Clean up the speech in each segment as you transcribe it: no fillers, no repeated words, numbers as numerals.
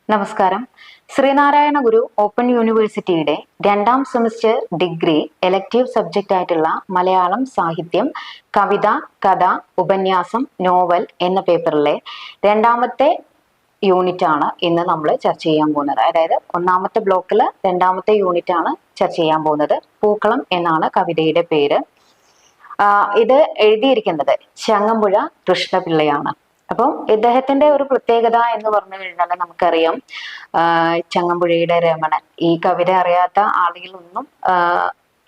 നമസ്കാരം. ശ്രീനാരായണ ഗുരു ഓപ്പൺ യൂണിവേഴ്സിറ്റിയുടെ 2ാം semester degree elective subject ആയിട്ടുള്ള മലയാളം സാഹിത്യം, കവിത, കഥ, ഉപന്യാസം, നോവൽ എന്ന പേപ്പറിലെ 2ാമത്തെ യൂണിറ്റ് ആണ് ഇന്ന് നമ്മൾ ചർച്ച ചെയ്യാൻ പോകുന്നത്. അതായത് 1ാമത്തെ ബ്ലോക്കിൽ 2ാമത്തെ യൂണിറ്റ് ആണ് ചർച്ച ചെയ്യാൻ പോകുന്നത്. പൂക്കളം എന്നാണ് കവിതയുടെ പേര്. ഇത് എഴുതിയിരിക്കുന്നത് ചങ്ങമ്പുഴ കൃഷ്ണപിള്ളയാണ്. അപ്പം ഇദ്ദേഹത്തിന്റെ ഒരു പ്രത്യേകത എന്ന് പറഞ്ഞു കഴിഞ്ഞാൽ നമുക്കറിയാം, ചങ്ങമ്പുഴയുടെ രമണൻ ഈ കവിത അറിയാത്ത ആളുകളൊന്നും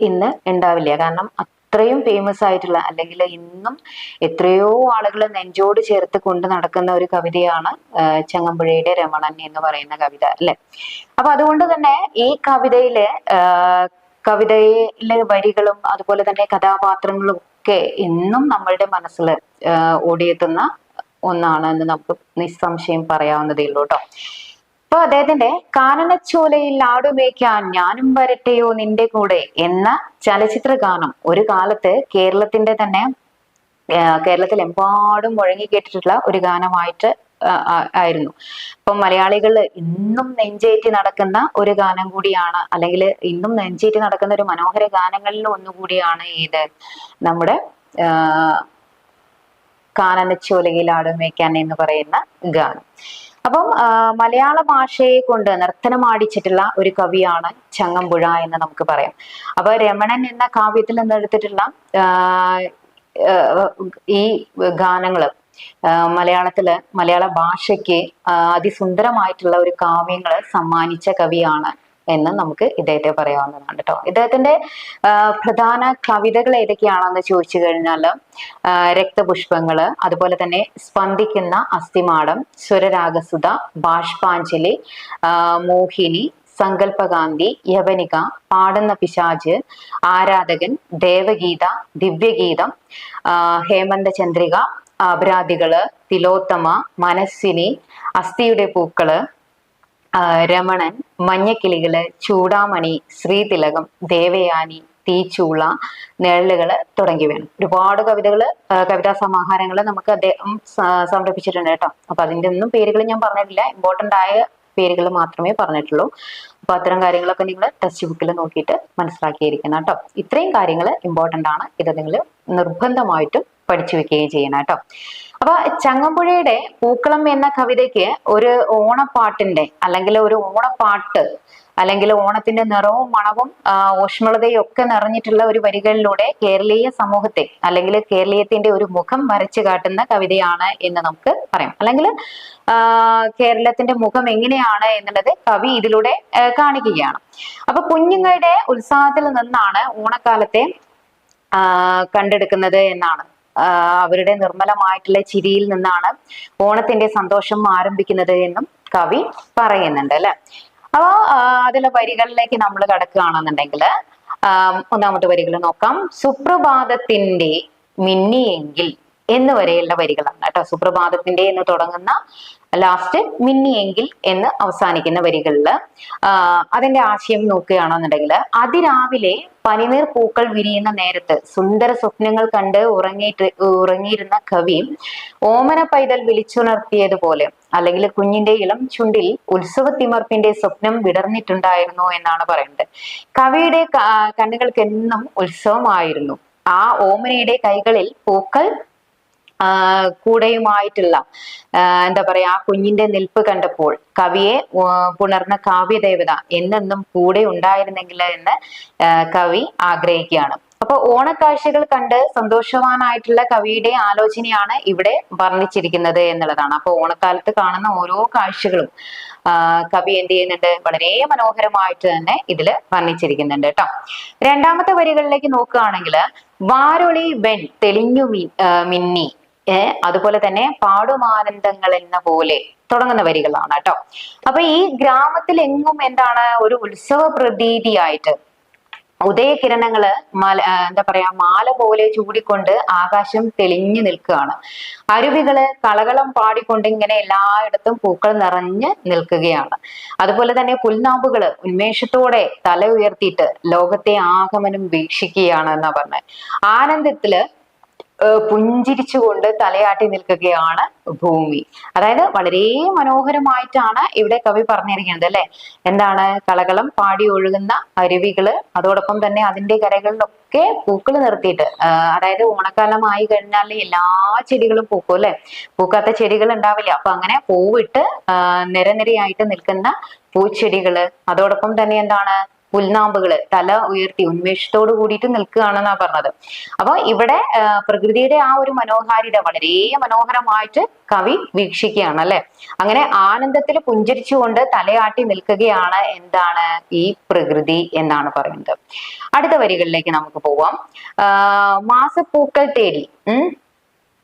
ഇന്ന് ഉണ്ടാവില്ല. കാരണം അത്രയും ഫേമസ് ആയിട്ടുള്ള, അല്ലെങ്കിൽ ഇന്നും എത്രയോ ആളുകൾ നെഞ്ചോട് ചേർത്ത് കൊണ്ട് നടക്കുന്ന ഒരു കവിതയാണ് ചങ്ങമ്പുഴയുടെ രമണൻ എന്ന് പറയുന്ന കവിത, അല്ലെ? അപ്പൊ അതുകൊണ്ട് തന്നെ ഈ കവിതയിലെ വരികളും അതുപോലെ തന്നെ കഥാപാത്രങ്ങളും ഒക്കെ ഇന്നും നമ്മളുടെ മനസ്സിൽ ഓടിയെത്തുന്ന ഒന്നാണ് എന്ന് നമുക്ക് നിസ്സംശയം പറയാവുന്നതേ ഉള്ളൂ കേട്ടോ. അപ്പൊ അദ്ദേഹത്തിന്റെ കാനനച്ചോലയിൽ ആടുമേയ്ക്കാൻ ഞാനും വരട്ടെയോ നിന്റെ കൂടെ എന്ന ചലച്ചിത്ര ഗാനം ഒരു കാലത്ത് കേരളത്തിലെമ്പാടും മുഴങ്ങി കേട്ടിട്ടുള്ള ഒരു ഗാനമായിട്ട് ആയിരുന്നു. ഇപ്പൊ മലയാളികൾ ഇന്നും നെഞ്ചേറ്റി നടക്കുന്ന ഒരു ഗാനം കൂടിയാണ്, അല്ലെങ്കിൽ ഇന്നും നെഞ്ചേറ്റി നടക്കുന്ന ഒരു മനോഹര ഗാനങ്ങളിൽ ഒന്നുകൂടിയാണ് ഇത് നമ്മുടെ കാനനച്ചോലയിൽ ആടുമേയ്ക്കാൻ എന്ന് പറയുന്ന ഗാനം. അപ്പം മലയാള ഭാഷയെ കൊണ്ട് നർത്തനമാടിച്ചിട്ടുള്ള ഒരു കവിയാണ് ചങ്ങമ്പുഴ എന്ന് നമുക്ക് പറയാം. അപ്പൊ രമണൻ എന്ന കാവ്യത്തിൽ നിന്ന് എടുത്തിട്ടുള്ള ഈ ഗാനങ്ങള് മലയാള ഭാഷയ്ക്ക് അതിസുന്ദരമായിട്ടുള്ള ഒരു കാവ്യങ്ങള് സമ്മാനിച്ച കവിയാണ് എന്ന് നമുക്ക് ഇദ്ദേഹത്തെ പറയാവുന്നതാണ് കേട്ടോ. ഇദ്ദേഹത്തിന്റെ പ്രധാന കവിതകൾ ഏതൊക്കെയാണെന്ന് ചോദിച്ചു കഴിഞ്ഞാൽ രക്തപുഷ്പങ്ങള്, അതുപോലെ തന്നെ സ്പന്ദിക്കുന്ന അസ്ഥിമാടം, സ്വരരാഗസുധ, ബാഷ്പാഞ്ജലി, മോഹിനി, സങ്കല്പകാന്തി, യവനിക, പാടുന്ന പിശാച്, ആരാധകൻ, ദേവഗീത, ദിവ്യഗീതം, ഹേമന്ത ചന്ദ്രിക, അപരാധികള്, തിലോത്തമ, മനസ്സിനി, അസ്ഥിയുടെ പൂക്കള്, രമണൻ, മഞ്ഞക്കിളികള്, ചൂടാമണി, ശ്രീതിലകം, ദേവയാനി, തീച്ചൂള, നിഴലുകള് തുടങ്ങിയവയാണ്. ഒരുപാട് കവിതാ സമാഹാരങ്ങള് നമുക്ക് അദ്ദേഹം സംരംഭിച്ചിട്ടുണ്ട് കേട്ടോ. അപ്പൊ അതിന്റെ ഒന്നും പേരുകൾ ഞാൻ പറഞ്ഞിട്ടില്ല, ഇമ്പോർട്ടന്റ് ആയ പേരുകൾ മാത്രമേ പറഞ്ഞിട്ടുള്ളൂ. അപ്പൊ അത്തരം കാര്യങ്ങളൊക്കെ നിങ്ങൾ ടെക്സ്റ്റ് ബുക്കിൽ നോക്കിയിട്ട് മനസ്സിലാക്കിയിരിക്കണം കേട്ടോ. ഇത്രയും കാര്യങ്ങൾ ഇമ്പോർട്ടന്റ് ആണ്, ഇത് നിങ്ങൾ നിർബന്ധമായിട്ടും പഠിച്ചു വെക്കുകയും ചെയ്യണം കേട്ടോ. അപ്പൊ ചങ്ങമ്പുഴയുടെ പൂക്കളം എന്ന കവിതയ്ക്ക് ഒരു ഓണപ്പാട്ടിന്റെ അല്ലെങ്കിൽ ഒരു ഓണപ്പാട്ട് അല്ലെങ്കിൽ ഓണത്തിന്റെ നിറവും മണവും ഊഷ്മളതയും ഒക്കെ നിറഞ്ഞിട്ടുള്ള ഒരു വരികളിലൂടെ കേരളീയ സമൂഹത്തെ അല്ലെങ്കിൽ കേരളീയത്തിന്റെ ഒരു മുഖം വരച്ചു കാട്ടുന്ന കവിതയാണ് എന്ന് നമുക്ക് പറയാം. അല്ലെങ്കിൽ കേരളത്തിന്റെ മുഖം എങ്ങനെയാണ് എന്നുള്ളത് കവി ഇതിലൂടെ കാണിക്കുകയാണ്. അപ്പൊ കുഞ്ഞുങ്ങളുടെ ഉത്സാഹത്തിൽ നിന്നാണ് ഓണക്കാലത്തെ കണ്ടെടുക്കുന്നത് എന്നാണ്, അവരുടെ നിർമ്മലമായിട്ടുള്ള ചിരിയിൽ നിന്നാണ് ഓണത്തിന്റെ സന്തോഷം ആരംഭിക്കുന്നത് എന്നും കവി പറയുന്നുണ്ട്, അല്ലെ? അപ്പൊ അതിലെ വരികളിലേക്ക് നമ്മൾ കടക്കുകയാണെന്നുണ്ടെങ്കിൽ 1ാമത്തെ വരികൾ നോക്കാം. സുപ്രഭാതത്തിന്റെ മിന്നിയെങ്കിൽ എന്ന് വരെയുള്ള വരികളാണ് കേട്ടോ. സുപ്രഭാതത്തിന്റെ എന്ന് തുടങ്ങുന്ന ലാസ്റ്റ് മിന്നിയെങ്കിൽ എന്ന് അവസാനിക്കുന്ന വരികളില് അതിന്റെ ആശയം നോക്കുകയാണെന്നുണ്ടെങ്കിൽ, അതിരാവിലെ പനിനീർ പൂക്കൾ വിരിയുന്ന നേരത്ത് സുന്ദര സ്വപ്നങ്ങൾ കണ്ട് ഉറങ്ങിയിരുന്ന കവി ഓമന പൈതൽ വിളിച്ചുണർത്തിയതുപോലെ, അല്ലെങ്കിൽ കുഞ്ഞിന്റെ ഇളം ചുണ്ടിൽ ഉത്സവത്തിമർപ്പിന്റെ സ്വപ്നം വിടർന്നിട്ടുണ്ടായിരുന്നു എന്നാണ് പറയുന്നത്. കവിയുടെ കണ്ണുകൾക്ക് എന്നും ഉത്സവമായിരുന്നു. ആ ഓമനയുടെ കൈകളിൽ പൂക്കൾ കൂടെയുമായിട്ടുള്ള എന്താ പറയാ, ആ കുഞ്ഞിന്റെ നിൽപ്പ് കണ്ടപ്പോൾ കവിയെ പുണർന്ന കാവ്യദേവത എന്നെന്നും കൂടെ ഉണ്ടായിരുന്നെങ്കിൽ എന്ന് കവി ആഗ്രഹിക്കുകയാണ്. അപ്പൊ ഓണക്കാഴ്ചകൾ കണ്ട് സന്തോഷവാനായിട്ടുള്ള കവിയുടെ ആലോചനയാണ് ഇവിടെ വർണ്ണിച്ചിരിക്കുന്നത് എന്നുള്ളതാണ്. അപ്പൊ ഓണക്കാലത്ത് കാണുന്ന ഓരോ കാഴ്ചകളും കവി എന്ത് ചെയ്യുന്നുണ്ട്, വളരെ മനോഹരമായിട്ട് തന്നെ ഇതില് വർണ്ണിച്ചിരിക്കുന്നുണ്ട് കേട്ടോ. 2ാമത്തെ വരികളിലേക്ക് നോക്കുകയാണെങ്കിൽ, വാരൊളി വെൺ തെളിഞ്ഞു മിന്നി, അതുപോലെ തന്നെ പാടുമാനന്ദങ്ങൾ എന്ന പോലെ തുടങ്ങുന്ന വരികളാണ് കേട്ടോ. അപ്പൊ ഈ ഗ്രാമത്തിൽ എങ്ങും എന്താണ് ഒരു ഉത്സവ പ്രതീതിയായിട്ട് ഉദയകിരണങ്ങള് എന്താ പറയാ മാല പോലെ ചൂടിക്കൊണ്ട് ആകാശം തെളിഞ്ഞു നിൽക്കുകയാണ്. അരുവികള് കളകളം പാടിക്കൊണ്ട് ഇങ്ങനെ എല്ലായിടത്തും പൂക്കൾ നിറഞ്ഞ് നിൽക്കുകയാണ്. അതുപോലെ തന്നെ പുൽനാമ്പുകള് ഉന്മേഷത്തോടെ തല ഉയർത്തിയിട്ട് ലോകത്തെ ആഗമനം വീക്ഷിക്കുകയാണ് എന്നാ പറഞ്ഞത്. ആനന്ദത്തില് പുഞ്ചിരിച്ചുകൊണ്ട് തലയാട്ടി നിൽക്കുകയാണ് ഭൂമി. അതായത് വളരെ മനോഹരമായിട്ടാണ് ഇവിടെ കവി പറഞ്ഞിരിക്കുന്നത് അല്ലെ. എന്താണ്? കളകളം പാടി ഒഴുകുന്ന അരുവികള്, അതോടൊപ്പം തന്നെ അതിന്റെ കരകളിലൊക്കെ പൂക്കൾ നിർത്തിയിട്ട്, അതായത് ഓണക്കാലമായി കഴിഞ്ഞാൽ എല്ലാ ചെടികളും പൂക്കും അല്ലെ. പൂക്കാത്ത ചെടികൾ ഉണ്ടാവില്ല. അപ്പൊ അങ്ങനെ പൂവിട്ട് നിരനിരയായിട്ട് നിൽക്കുന്ന പൂച്ചെടികള്, അതോടൊപ്പം തന്നെ എന്താണ്, പുൽനാമ്പുകള് തല ഉയർത്തി ഉന്മേഷത്തോട് കൂടിയിട്ട് നിൽക്കുകയാണെന്നാ പറഞ്ഞത്. അപ്പൊ ഇവിടെ പ്രകൃതിയുടെ ആ ഒരു മനോഹാരിത വളരെ മനോഹരമായിട്ട് കവി വീക്ഷിക്കുകയാണ് അല്ലെ. അങ്ങനെ ആനന്ദത്തിൽ പുഞ്ചിരിച്ചുകൊണ്ട് തലയാട്ടി നിൽക്കുകയാണ് എന്താണ്, ഈ പ്രകൃതി എന്നാണ് പറയുന്നത്. അടുത്ത വരികളിലേക്ക് നമുക്ക് പോവാം. മാസപ്പൂക്കൾ തേടി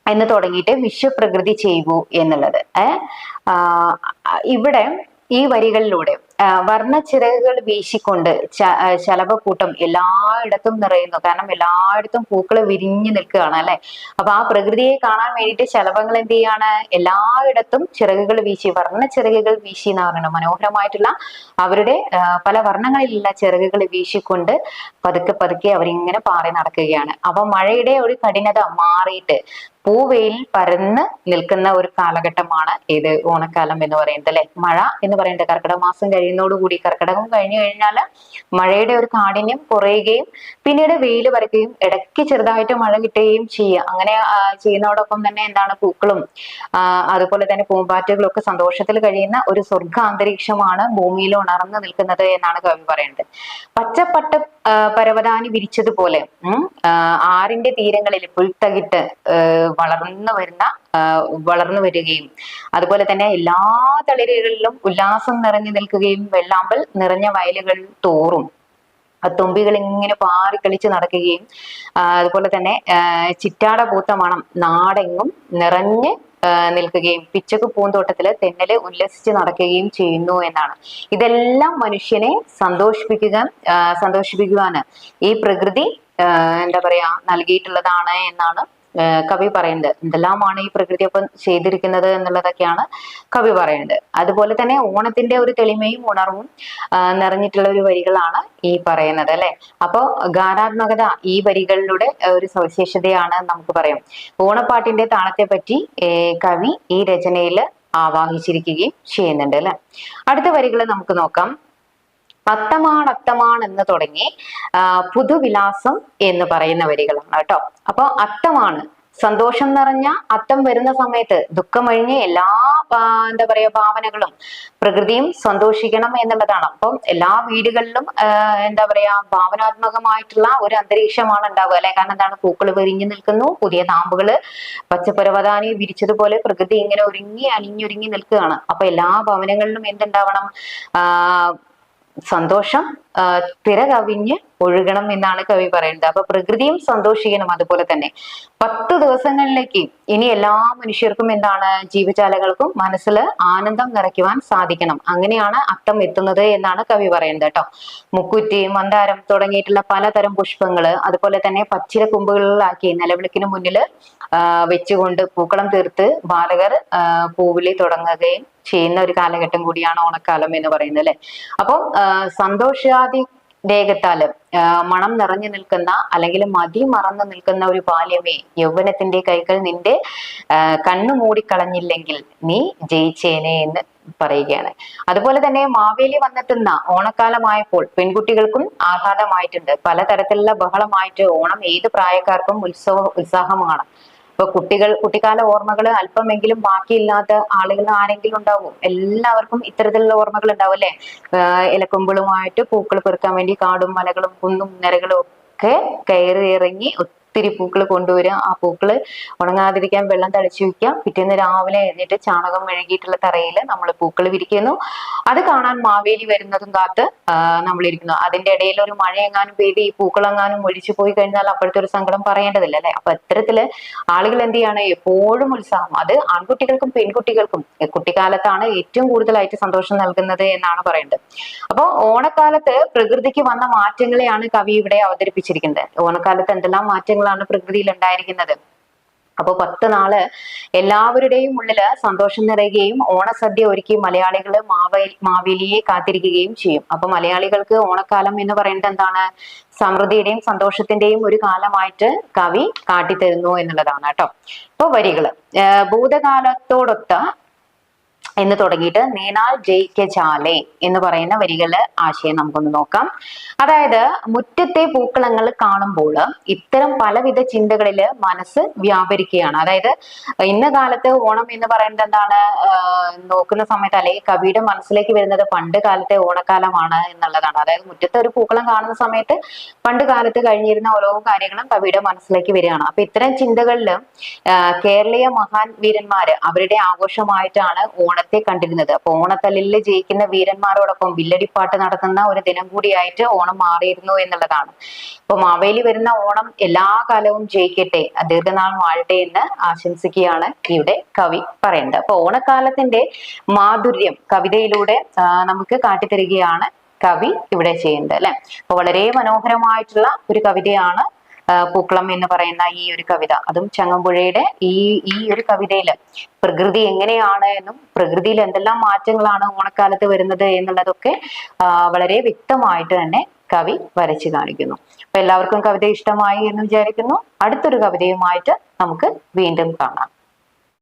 എന്ന് തുടങ്ങിയിട്ട് വിശ്വപ്രകൃതി ചെയ്യൂ എന്നുള്ളത്. ഇവിടെ ഈ വരികളിലൂടെ വർണ്ണച്ചിറകുകൾ വീശിക്കൊണ്ട് ശലഭക്കൂട്ടം എല്ലായിടത്തും നിറയുന്നു. കാരണം എല്ലായിടത്തും പൂക്കൾ വിരിഞ്ഞു നിൽക്കുകയാണ് അല്ലെ. അപ്പൊ ആ പ്രകൃതിയെ കാണാൻ വേണ്ടിയിട്ട് ശലഭങ്ങൾ എന്ത് ചെയ്യാണ്, എല്ലായിടത്തും ചിറകുകൾ വീശി, വർണ്ണച്ചിറകുകൾ വീശി എന്ന് പറയുന്നത് മനോഹരമായിട്ടുള്ള അവരുടെ പല വർണ്ണങ്ങളിലുള്ള ചിറകുകൾ വീശിക്കൊണ്ട് പതുക്കെ പതുക്കെ അവരിങ്ങനെ പാറി നടക്കുകയാണ്. അപ്പൊ മഴയുടെ ഒരു കഠിനത മാറിയിട്ട് പൂവെയിൽ പരന്ന് നിൽക്കുന്ന ഒരു കാലഘട്ടമാണ് ഇത് ഓണക്കാലം എന്ന് പറയുന്നത് അല്ലെ. മഴ എന്ന് പറയുന്നത് കർക്കിടക മാസം കഴിയുന്നതോടുകൂടി, കർക്കിടകം കഴിഞ്ഞു കഴിഞ്ഞാൽ മഴയുടെ ഒരു കാഠിന്യം കുറയുകയും പിന്നീട് വെയിൽ വരയ്ക്കുകയും ഇടയ്ക്ക് ചെറുതായിട്ട് മഴ കിട്ടുകയും ചെയ്യുക. അങ്ങനെ ചെയ്യുന്നതോടൊപ്പം തന്നെ എന്താണ്, പൂക്കളും അതുപോലെ തന്നെ പൂമ്പാറ്റകളും ഒക്കെ സന്തോഷത്തിൽ കഴിയുന്ന ഒരു സ്വർഗ അന്തരീക്ഷമാണ് ഭൂമിയിൽ ഉണർന്നു നിൽക്കുന്നത് എന്നാണ് കവി പറയുന്നത്. പച്ചപ്പട്ട് പരവതാനി വിരിച്ചതുപോലെ ആറിന്റെ തീരങ്ങളിൽ പുൽത്തകിട്ട് വളർന്നു വരികയും അതുപോലെ തന്നെ എല്ലാ തളിരുകളിലും ഉല്ലാസം നിറഞ്ഞു നിൽക്കുകയും വെള്ളാമ്പൽ നിറഞ്ഞ വയലുകൾ തോറും തുമ്പികൾ ഇങ്ങനെ പാറിക്കളിച്ച് നടക്കുകയും അതുപോലെ തന്നെ ചിറ്റാട പൂത്ത മണം നാടെങ്ങും നിറഞ്ഞ് നിൽക്കുകയും പിച്ചക്ക് പൂന്തോട്ടത്തില് തെന്നല് ഉല്ലസിച്ച് നടക്കുകയും ചെയ്യുന്നു എന്നാണ്. ഇതെല്ലാം മനുഷ്യനെ സന്തോഷിപ്പിക്കുവാന് ഈ പ്രകൃതി എന്താ പറയാ നൽകിയിട്ടുള്ളതാണ് എന്നാണ് കവി പറയുന്നത്. എന്തെല്ലാമാണ് ഈ പ്രകൃതി ഒപ്പം ചെയ്തിരിക്കുന്നത് എന്നുള്ളതൊക്കെയാണ് കവി പറയുന്നത്. അതുപോലെ തന്നെ ഓണത്തിന്റെ ഒരു തെളിമയും ഉണർവും നിറഞ്ഞിട്ടുള്ള ഒരു വരികളാണ് ഈ പറയുന്നത് അല്ലെ. അപ്പോ ഗാനാത്മകത ഈ വരികളിലൂടെ ഒരു സവിശേഷതയാണ് നമുക്ക് പറയാം. ഓണപ്പാട്ടിന്റെ താളത്തെ പറ്റി കവി ഈ രചനയിൽ ആവാഹിച്ചിരിക്കുകയും ചെയ്യുന്നുണ്ട് അല്ലെ. അടുത്ത വരികൾ നമുക്ക് നോക്കാം. അത്തമാണ് എന്ന് തുടങ്ങി പുതുവിലാസം എന്ന് പറയുന്ന വരികളാണ് കേട്ടോ. അപ്പൊ അത്തമാണ്, സന്തോഷം നിറഞ്ഞ അത്തം വരുന്ന സമയത്ത് ദുഃഖമഴിഞ്ഞ് എല്ലാ എന്താ പറയാ ഭാവനകളും പ്രകൃതിയും സന്തോഷിക്കണം എന്നുള്ളതാണ്. അപ്പം എല്ലാ വീടുകളിലും എന്താ പറയാ ഭാവനാത്മകമായിട്ടുള്ള ഒരു അന്തരീക്ഷമാണ് ഉണ്ടാവുക അല്ലെ. കാരണം എന്താണ്, പൂക്കൾ വിരിഞ്ഞു നിൽക്കുന്നു, പുതിയ താമ്പുകള് പച്ചപ്പരവതാനി വിരിച്ചതുപോലെ പ്രകൃതി ഇങ്ങനെ അണിഞ്ഞൊരുങ്ങി നിൽക്കുകയാണ്. അപ്പൊ എല്ലാ ഭവനങ്ങളിലും എന്തുണ്ടാവണം, സന്തോഷം തിര കവിഞ്ഞ് ഒഴുകണം എന്നാണ് കവി പറയുന്നത്. അപ്പൊ പ്രകൃതിയും സന്തോഷിക്കണം. അതുപോലെ തന്നെ 10 ദിവസങ്ങളിലേക്ക് ഇനി എല്ലാ മനുഷ്യർക്കും എന്താണ്, ജീവജാലങ്ങൾക്കും മനസ്സിൽ ആനന്ദം നിറയ്ക്കുവാൻ സാധിക്കണം. അങ്ങനെയാണ് അത്തം എത്തുന്നത് എന്നാണ് കവി പറയുന്നത് കേട്ടോ. മുക്കുറ്റി, മന്ദാരം തുടങ്ങിയിട്ടുള്ള പലതരം പുഷ്പങ്ങള് അതുപോലെ തന്നെ പച്ചില കൊമ്പുകളിലാക്കി നിലവിളക്കിന് മുന്നിൽ വെച്ചുകൊണ്ട് പൂക്കളം തീർത്ത് ബാലകർ പൂവിളി തുടങ്ങുകയും ചെയ്യുന്ന ഒരു കാലഘട്ടം കൂടിയാണ് ഓണക്കാലം എന്ന് പറയുന്നത് അല്ലെ. അപ്പം സന്തോഷാദി ദേഹത്താല് മണം നിറഞ്ഞു നിൽക്കുന്ന അല്ലെങ്കിൽ മതി മറന്നു നിൽക്കുന്ന ഒരു ബാല്യമേ, യൗവനത്തിന്റെ കൈകൾ നിന്റെ കണ്ണു മൂടിക്കളഞ്ഞില്ലെങ്കിൽ നീ ജയിച്ചേനെ എന്ന് പറയുകയാണ്. അതുപോലെ തന്നെ മാവേലി വന്നെത്തുന്ന ഓണക്കാലമായപ്പോൾ പെൺകുട്ടികൾക്കും ആഹ്ലാദമായിട്ടുണ്ട്. പലതരത്തിലുള്ള ബഹളമായിട്ട് ഓണം ഏത് പ്രായക്കാർക്കും ഉത്സാഹമാണ്. ഇപ്പൊ കുട്ടിക്കാല ഓർമ്മകൾ അല്പമെങ്കിലും ബാക്കിയില്ലാത്ത ആളുകൾ ആരെങ്കിലും ഉണ്ടാവും. എല്ലാവർക്കും ഇത്തരത്തിലുള്ള ഓർമ്മകൾ ഉണ്ടാവും അല്ലെ. ഇലക്കൊമ്പുകളുമായിട്ട് പൂക്കൾ പെറുക്കാൻ വേണ്ടി കാടും മലകളും കുന്നും നിരകളും ഒക്കെ കയറി ഇറങ്ങി ഒത്തിരി പൂക്കൾ കൊണ്ടുവരിക. ആ പൂക്കള് ഉണങ്ങാതിരിക്കാൻ വെള്ളം തളിച്ചു വെക്കാം. പിറ്റേന്ന് രാവിലെ എഴുന്നേറ്റ് ചാണകം മെഴുകിയിട്ടുള്ള തറയിൽ നമ്മൾ പൂക്കൾ വിരിക്കുന്നു. അത് കാണാൻ മാവേലി വരുന്നതും കാത്ത് നമ്മളിരിക്കുന്നു. അതിന്റെ ഇടയിൽ ഒരു മഴ എങ്ങാനും പെയ്ത് ഈ പൂക്കളെങ്ങാനും ഒഴിച്ചു പോയി കഴിഞ്ഞാൽ അപ്പോഴത്തെ ഒരു സങ്കടം പറയേണ്ടതില്ല അല്ലെ. അപ്പൊ ഇത്തരത്തില് ആളുകൾ എന്ത് ചെയ്യാണ്, എപ്പോഴും ഉത്സാഹം. അത് ആൺകുട്ടികൾക്കും പെൺകുട്ടികൾക്കും കുട്ടിക്കാലത്താണ് ഏറ്റവും കൂടുതലായിട്ട് സന്തോഷം നൽകുന്നത് എന്നാണ് പറയുന്നത്. അപ്പൊ ഓണക്കാലത്ത് പ്രകൃതിക്ക് വന്ന മാറ്റങ്ങളെയാണ് കവി ഇവിടെ അവതരിപ്പിച്ചിരിക്കുന്നത്. ഓണക്കാലത്ത് എന്തെല്ലാം മാറ്റങ്ങളാണ് പ്രകൃതിയിൽ ഉണ്ടായിരിക്കുന്നത്. അപ്പൊ 10 നാള് എല്ലാവരുടെയും ഉള്ളില് സന്തോഷം നിറയുകയും ഓണസദ്യ ഒരുക്കി മലയാളികൾ മാവേലിയെ കാത്തിരിക്കുകയും ചെയ്യും. അപ്പൊ മലയാളികൾക്ക് ഓണക്കാലം എന്ന് പറയുന്നത് എന്താണ്? സമൃദ്ധിയുടെയും സന്തോഷത്തിന്റെയും ഒരു കാലമായിട്ട് കവി കാട്ടിത്തരുന്നു എന്നുള്ളതാണ് കേട്ടോ. അപ്പൊ വരികള് ഭൂതകാലത്തോടൊത്ത എന്ന് തുടങ്ങിയിട്ട് നീനാൽ ജയിക്ക ചാലേ എന്ന് പറയുന്ന വരികളുടെ ആശയം നമുക്കൊന്ന് നോക്കാം. അതായത് മുറ്റത്തെ പൂക്കളങ്ങൾ കാണുമ്പോൾ ഇത്തരം പലവിധ ചിന്തകളില് മനസ്സ് വ്യാപരിക്കുകയാണ്. അതായത് ഇന്ന കാലത്ത് ഓണം എന്ന് പറയുന്നത് എന്താണ് നോക്കുന്ന സമയത്ത് അല്ലെങ്കിൽ കവിയുടെ മനസ്സിലേക്ക് വരുന്നത് പണ്ട് കാലത്തെ ഓണക്കാലമാണ് എന്നുള്ളതാണ്. അതായത് മുറ്റത്തെ ഒരു പൂക്കളം കാണുന്ന സമയത്ത് പണ്ട് കാലത്ത് കഴിഞ്ഞിരുന്ന ഓരോ കാര്യങ്ങളും കവിയുടെ മനസ്സിലേക്ക് വരികയാണ്. അപ്പൊ ഇത്തരം ചിന്തകളില് കേരളീയ മഹാൻ വീരന്മാര് അവരുടെ ആഘോഷമായിട്ടാണ് ഓണത്തെ കണ്ടിരുന്നത്. അപ്പൊ ഓണത്തല്ലിൽ ജയിക്കുന്ന വീരന്മാരോടൊപ്പം വില്ലടിപ്പാട്ട് നടത്തുന്ന ഒരു ദിനം കൂടിയായിട്ട് ഓണം മാറിയിരുന്നു എന്നുള്ളതാണ്. അപ്പൊ മാവേലി വരുന്ന ഓണം എല്ലാ കാലവും ജയിക്കട്ടെ, ദീർഘനാൾ വാഴട്ടെ എന്ന് ആശംസിക്കുകയാണ് ഇവിടെ കവി പറയുന്നത്. അപ്പൊ ഓണക്കാലത്തിന്റെ മാധുര്യം കവിതയിലൂടെ നമുക്ക് കാട്ടിത്തരികയാണ് കവി ഇവിടെ ചെയ്യുന്നത് അല്ലെ. അപ്പൊ വളരെ മനോഹരമായിട്ടുള്ള ഒരു കവിതയാണ് പൂക്കളം എന്ന് പറയുന്ന ഈ ഒരു കവിത. അതും ചങ്ങമ്പുഴയുടെ ഈ ഒരു കവിതയില് പ്രകൃതി എങ്ങനെയാണ് എന്നും പ്രകൃതിയിൽ എന്തെല്ലാം മാറ്റങ്ങളാണ് ഓണക്കാലത്ത് വരുന്നത് എന്നുള്ളതൊക്കെ വളരെ വ്യക്തമായിട്ട് തന്നെ കവി വരച്ചു കാണിക്കുന്നു. അപ്പൊ എല്ലാവർക്കും കവിത ഇഷ്ടമായി എന്ന് വിചാരിക്കുന്നു. അടുത്തൊരു കവിതയുമായിട്ട് നമുക്ക് വീണ്ടും കാണാം.